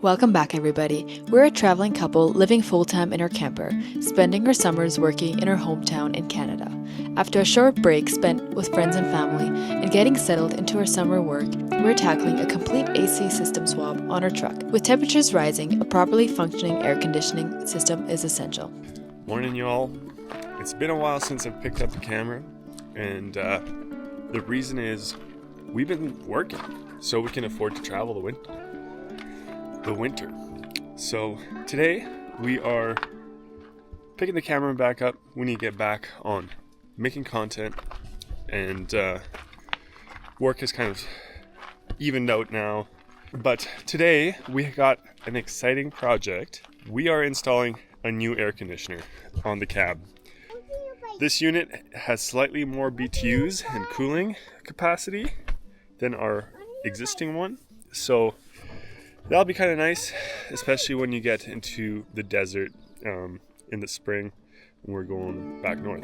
Welcome back, everybody. We're a traveling couple living full-time in our camper, spending our summers working in our hometown in Canada. After a short break spent with friends and family and getting settled into our summer work, we're tackling a complete AC system swap on our truck. With temperatures rising, a properly functioning air conditioning system is essential. Morning, y'all. It's been a while since I've picked up the camera, and the reason is we've been working so we can afford to travel the winter. So today we are picking the camera back up. We need to get back on making content, and work is kind of evened out now. But today we got an exciting project. We are installing a new air conditioner on the cab. This unit has slightly more BTUs and cooling capacity than our existing one, so that'll be kind of nice, especially when you get into the desert in the spring when we're going back north.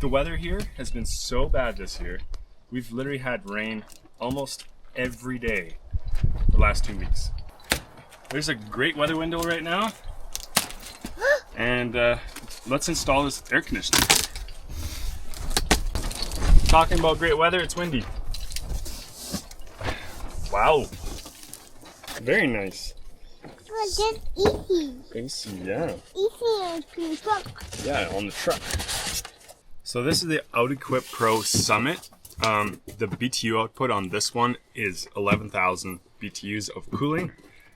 The weather here has been so bad this year. We've literally had rain almost every day for the last 2 weeks. There's a great weather window right now, and let's install this air conditioner. Talking about great weather, it's windy. Wow, very nice. Oh, just easy. AC, yeah. Easy on the truck. Yeah, on the truck. So this is the OutEquipPro Summit. The BTU output on this one is 11,000 BTUs of cooling.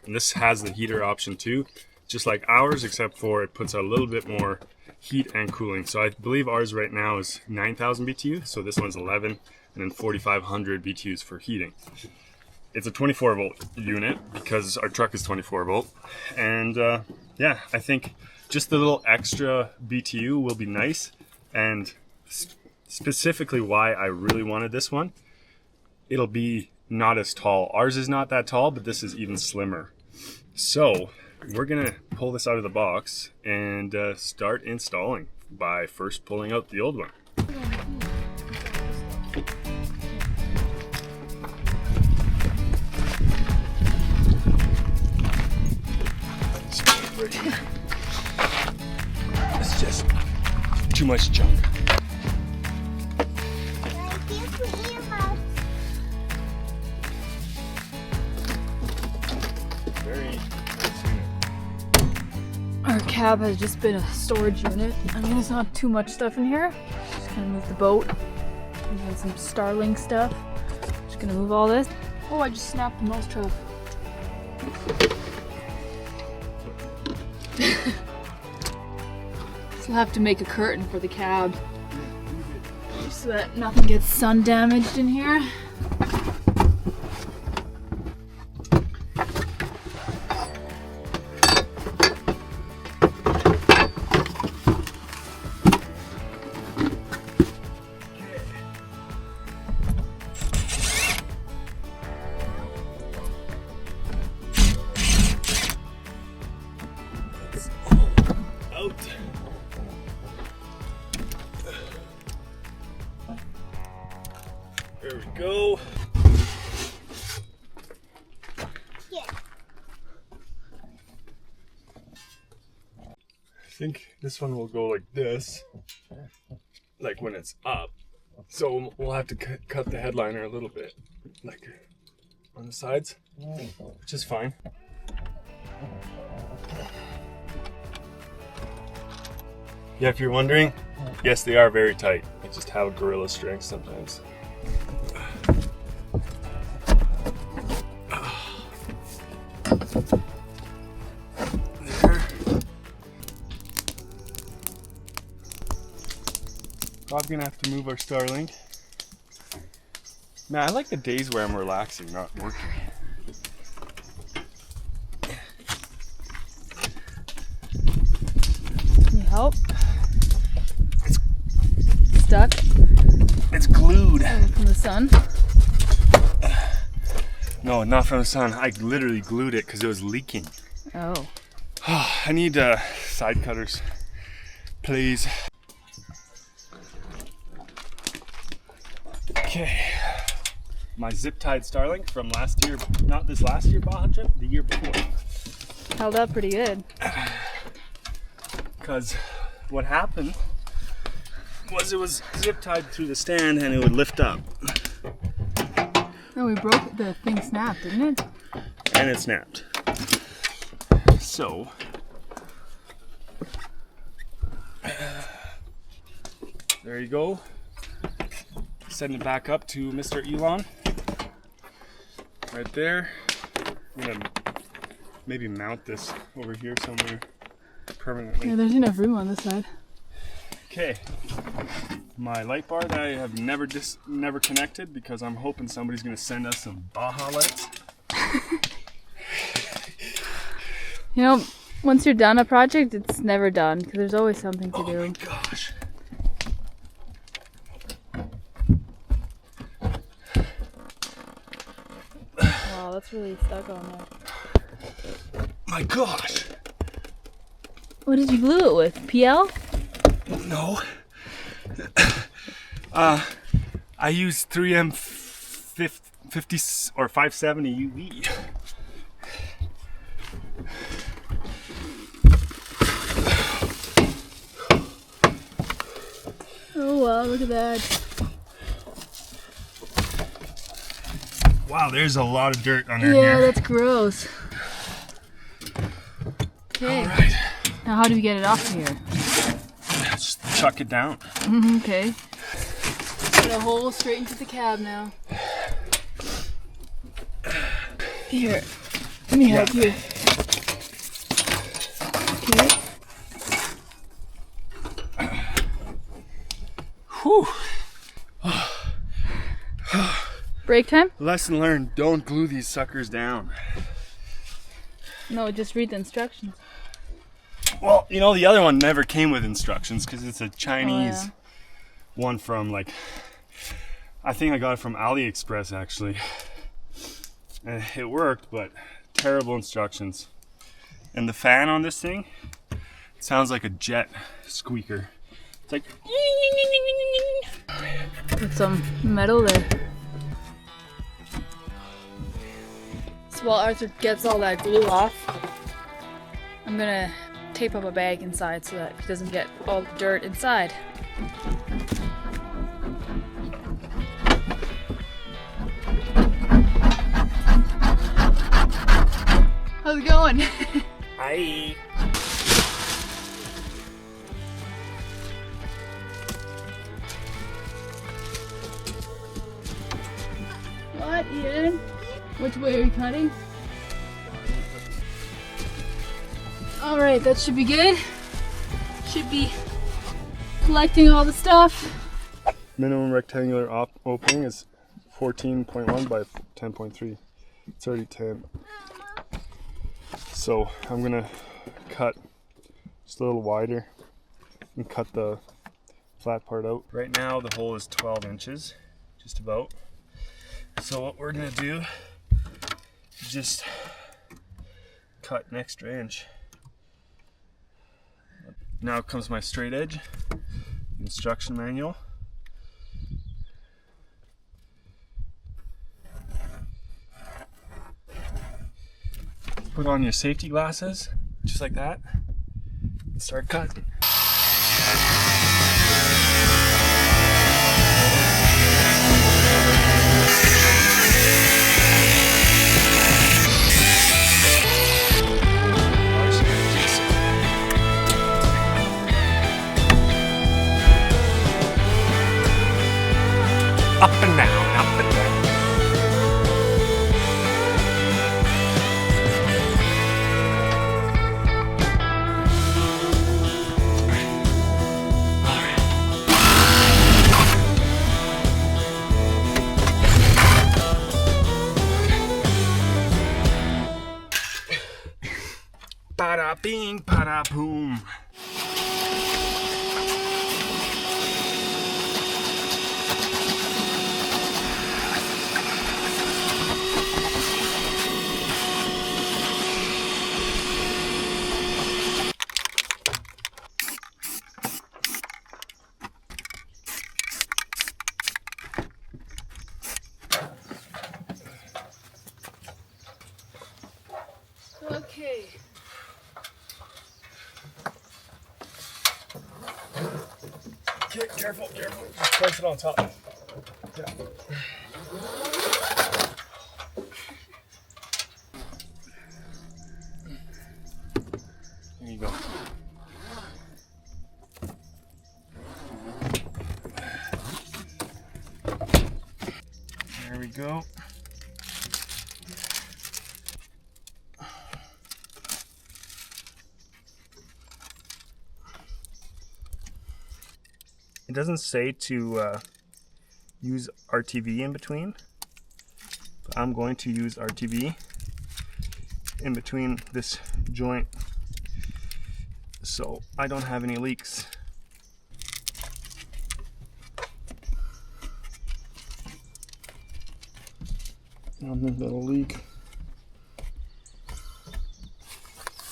And this has the heater option too, just like ours, except for it puts out a little bit more heat and cooling. So I believe ours right now is 9,000 BTU, so this one's 11, and then 4,500 BTUs for heating. It's a 24 volt unit because our truck is 24 volt. And yeah, I think just the little extra BTU will be nice. And specifically why I really wanted this one, it'll be not as tall. Ours is not that tall, but this is even slimmer. So we're gonna pull this out of the box and start installing by first pulling out the old one. It's just too much junk. Our cab has just been a storage unit. I mean, there's not too much stuff in here. Just gonna move the boat. We had some Starlink stuff. Just gonna move all this. Oh, I just snapped the mouse trap. Still have to make a curtain for the cab so that nothing gets sun damaged in here. There we go. Yeah. I think this one will go like this, like when it's up. So we'll have to cut the headliner a little bit, like on the sides, which is fine. Yeah, if you're wondering, yes, they are very tight. I just have gorilla strength sometimes. There. Probably gonna have to move our Starlink. Man, I like the days where I'm relaxing, not working. Can you help? Stuck? It's glued. From the sun? No, not from the sun. I literally glued it because it was leaking. Oh. I need side cutters, please. Okay, my zip-tied starling from last year, not this last year Baja trip, the year before. Held up pretty good. Because what happened was it was zip-tied through the stand and it would lift up. Oh, we broke the thing, snapped, didn't it? And it snapped. So, there you go. Setting it back up to Mr. Elon. Right there. I'm gonna maybe mount this over here somewhere permanently. Yeah, there's enough room on this side. Okay. My light bar that I have never connected because I'm hoping somebody's gonna send us some Baja lights. You know, once you're done a project, it's never done because there's always something to do. Oh my gosh. Wow, that's really stuck on there. My gosh. What did you glue it with? PL? No. I use 3M 50 or 570 UV. Oh wow, look at that. Wow, there's a lot of dirt under Yeah, here. that's gross. Okay. All right. Now how do we get it off here? Just chuck it down. Okay. Put a hole straight into the cab now. Here. Let me help you. Okay. Whew. Break time? Lesson learned, don't glue these suckers down. No, just read the instructions. Well, you know, the other one never came with instructions because it's a Chinese one from like, I think I got it from AliExpress actually. And it worked, but terrible instructions. And the fan on this thing sounds like a jet squeaker. It's like, Put some metal there. So while Arthur gets all that glue off, I'm gonna tape up a bag inside so that he doesn't get all the dirt inside. How's it going? hi. What, Ian? Which way are you cutting? Alright, that should be good. Should be collecting all the stuff. Minimum rectangular opening is 14.1 by 10.3. It's already 10. So I'm gonna cut just a little wider and cut the flat part out. Right now the hole is 12 inches, just about. So what we're gonna do is just cut an extra inch. Now comes my straight edge, instruction manual. Put on your safety glasses, just like that, and start cutting. Up and down, up and down. Bada bing, bada boom. careful, careful. Just place it on top. Yeah. There you go. There we go. It doesn't say to use RTV in between, but I'm going to use RTV in between this joint so I don't have any leaks. Little leak.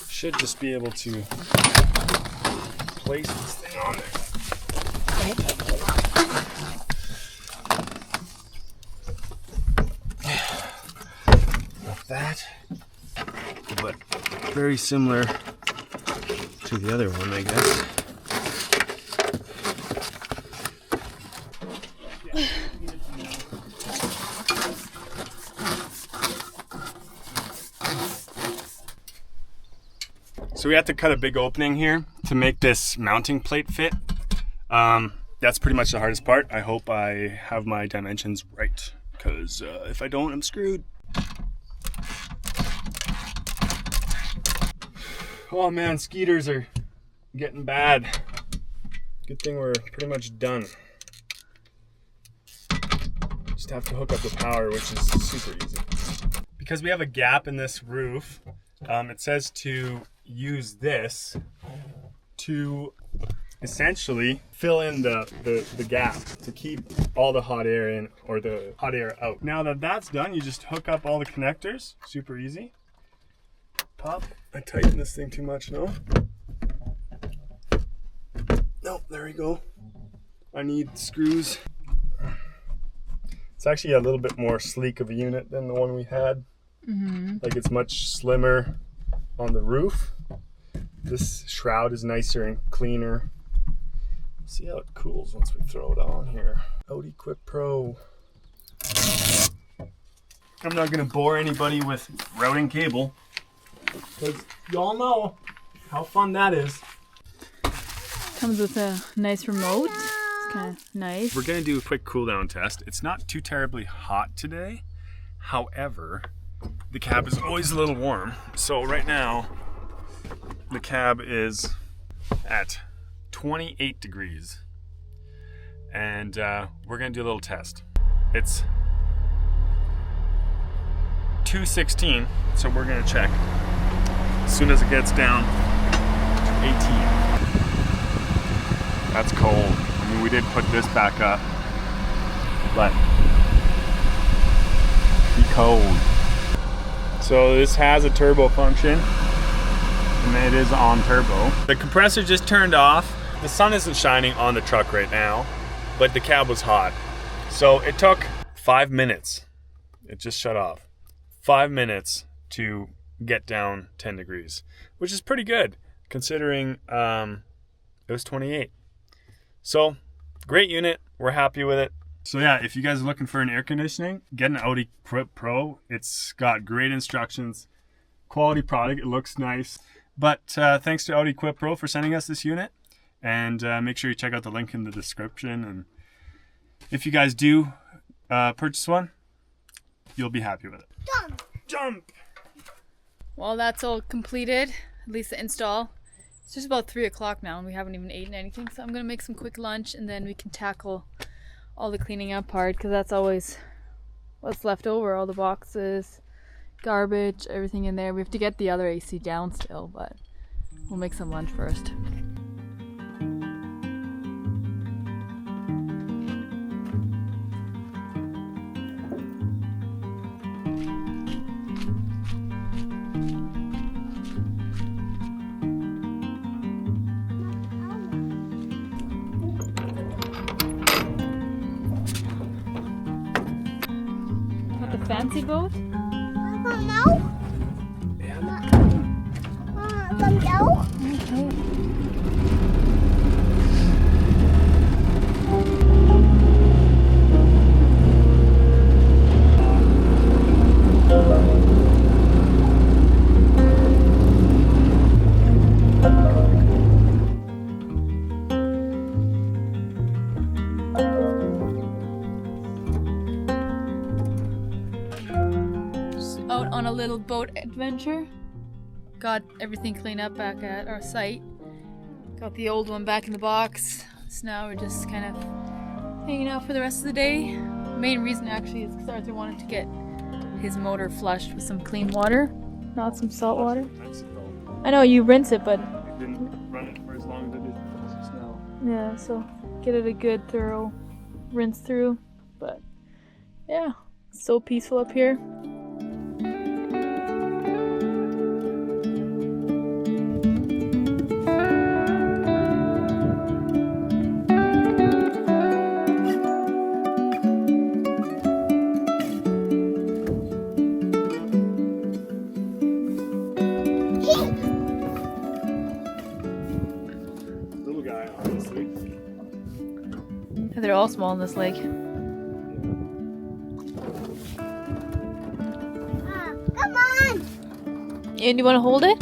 Should just be able to place this thing on there. Like that, but very similar to the other one, I guess. So we have to cut a big opening here to make this mounting plate fit. That's pretty much the hardest part. I hope I have my dimensions right, because if I don't, I'm screwed. Oh man, skeeters are getting bad. Good thing we're pretty much done. Just have to hook up the power, which is super easy. Because we have a gap in this roof, it says to use this to essentially fill in the gap to keep all the hot air in or the hot air out. Now that that's done, you just hook up all the connectors. Super easy. Pop. I tightened this thing too much, no? No, there we go. I need screws. It's actually a little bit more sleek of a unit than the one we had. Like it's much slimmer on the roof. This shroud is nicer and cleaner. See how it cools once we throw it on here. OutEquipPro. I'm not gonna bore anybody with routing cable, because y'all know how fun that is. Comes with a nice remote. It's kind of nice. We're gonna do a quick cool down test. It's not too terribly hot today. However, the cab is always a little warm. So right now, the cab is at 28 degrees. And we're gonna do a little test. It's 2:16, so we're gonna check as soon as it gets down to 18. That's cold. I mean, we did put this back up, but be cold. So this has a turbo function, and it is on turbo. The compressor just turned off. The sun isn't shining on the truck right now, but the cab was hot. So it took 5 minutes. It just shut off. 5 minutes to get down 10 degrees, which is pretty good considering it was 28. So great unit. We're happy with it. So yeah, if you guys are looking for an air conditioning, get an OutEquipPro. It's got great instructions, quality product. It looks nice. But thanks to OutEquipPro for sending us this unit. And make sure you check out the link in the description. And if you guys do purchase one, you'll be happy with it. Jump! Jump! Well, that's all completed, at least the install. It's just about 3 o'clock now and we haven't even eaten anything. So I'm going to make some quick lunch and then we can tackle all the cleaning up part, because that's always what's left over. All the boxes, garbage, everything in there. We have to get the other AC down still, but we'll make some lunch first. Fancy boat? Con nấu. Con nấu. Okay. boat adventure. Got everything cleaned up back at our site. Got the old one back in the box. So now we're just kind of hanging out for the rest of the day. Main reason actually is because Arthur wanted to get his motor flushed with some clean water, not some salt water. I know you rinse it, but I didn't run it for as long as I did just now. yeah, so get it a good thorough rinse through. But yeah, it's so peaceful up here. Little guy, honestly. They're all small in this lake. Come on. And you want to hold it?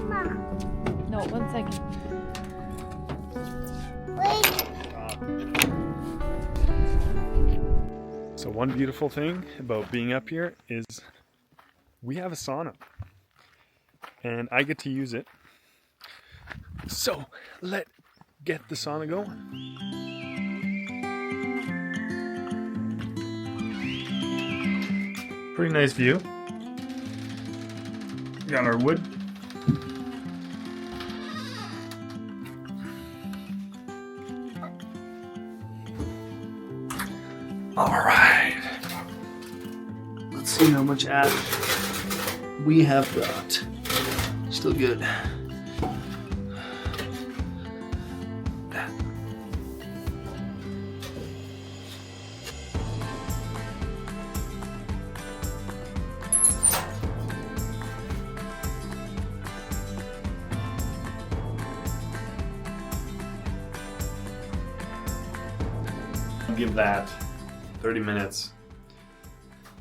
Mama, No, 1 second. wait. So one beautiful thing about being up here is we have a sauna and I get to use it. So let's get the sauna going. Pretty nice view. Got our wood. All right. Let's see how much add we have got. Still good. Give that 30 minutes,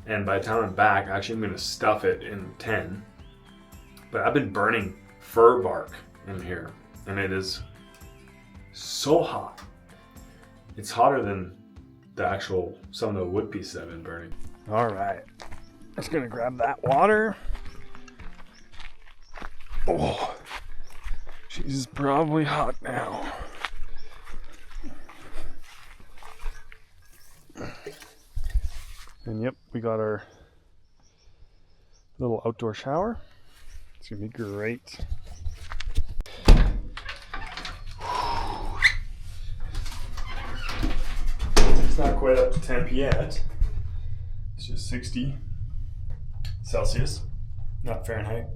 and by the time I'm back, actually I'm going to stuff it in 10. But I've been burning fir bark in here, and it is so hot. It's hotter than the actual some of the wood pieces I've been burning. All right, just gonna grab that water. Oh, she's probably hot now. And yep, we got our little outdoor shower. It's gonna be great. It's not quite up to temp yet. It's just 60 Celsius, not Fahrenheit.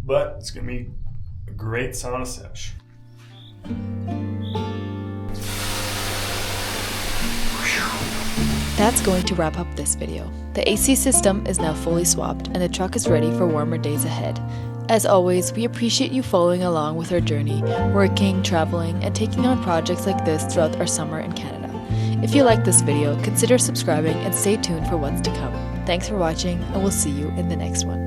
But it's gonna be a great sauna sesh. That's going to wrap up this video. The AC system is now fully swapped and the truck is ready for warmer days ahead. As always, we appreciate you following along with our journey, working, traveling, and taking on projects like this throughout our summer in Canada. If you liked this video, consider subscribing and stay tuned for what's to come. Thanks for watching, and we'll see you in the next one.